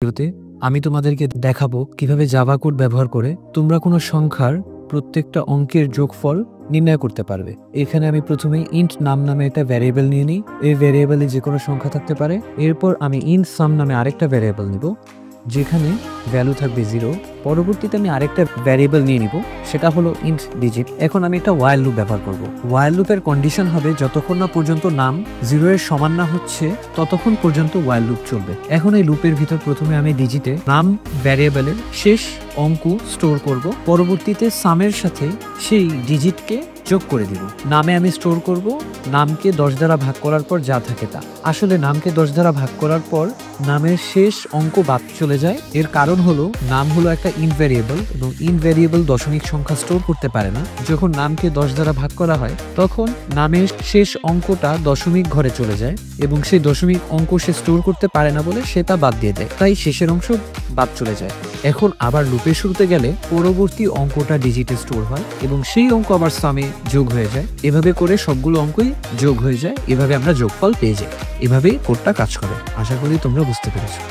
ভিডিওতে আমি তোমাদেরকে দেখাবো কিভাবে জাভা কোড ব্যবহার করে তোমরা কোনো সংখ্যার প্রত্যেকটা অঙ্কের যোগফল নির্ণয় করতে পারবে। এখানে আমি প্রথমে ইন্ট নাম নামে একটা ভ্যারিয়েবল নিয়ে নিই। এই ভ্যারিয়েবলে যে কোনো সংখ্যা থাকতে পারে। এরপর আমি ইন্ট সাম নামে আরেকটা ভ্যারিয়েবল নিব, যেখানে ভ্যালু থাকবে 0। পরবর্তীতে আমি আরেকটা ভ্যারিয়েবল নিয়ে নিব, সেটা হলো ইন্ট ডিজিট। এখন আমি একটা ওয়াইল লুপ ব্যবহার করব। ওয়াইল লুপের কন্ডিশন হবে যতক্ষণ না পর্যন্ত নাম 0 এর সমান না হচ্ছে ততক্ষণ পর্যন্ত ওয়াইল লুপ চলবে। এখন এই লুপের ভিতর প্রথমে আমি ডিজিটে নাম ভ্যারিয়েবলের শেষ অঙ্ক স্টোর করব, পরবর্তীতে সামের সাথে সেই ডিজিটকে যোগ করে দিব। নামে আমি স্টোর করব নামকে 10 দ্বারা ভাগ করার পর যা থাকে তা। আসলে নামকে 10 দ্বারা ভাগ করার পর নামের শেষ অঙ্ক বাদ চলে যায়। এর কারণ হলো নাম হলো একটা ইন্ট ভ্যারিয়েবল এবং ইন্ট ভ্যারিয়েবল দশমিক সংখ্যা স্টোর করতে পারে না। যখন নামকে 10 দ্বারা ভাগ করা হয় তখন নামের শেষ অঙ্কটা দশমিক ঘরে চলে যায় এবং সেই দশমিক অঙ্ক সে স্টোর করতে পারে না বলে সে তা বাদ দিয়ে দেয়, তাই শেষের অংশ বাদ চলে যায়। এখন আবার লুপে শুরুতে গেলে পরবর্তী অঙ্কটা ডিজিটে স্টোর হয় এবং সেই অঙ্ক আবার সামে যোগ হয়ে যায়। এভাবে করে সবগুলো অঙ্কই যোগ হয়ে যায়। এভাবে আমরা যোগফল পেয়ে যাই। এভাবেই কোডটা কাজ করে। আশা করি তোমরা বুঝতে পেরেছো।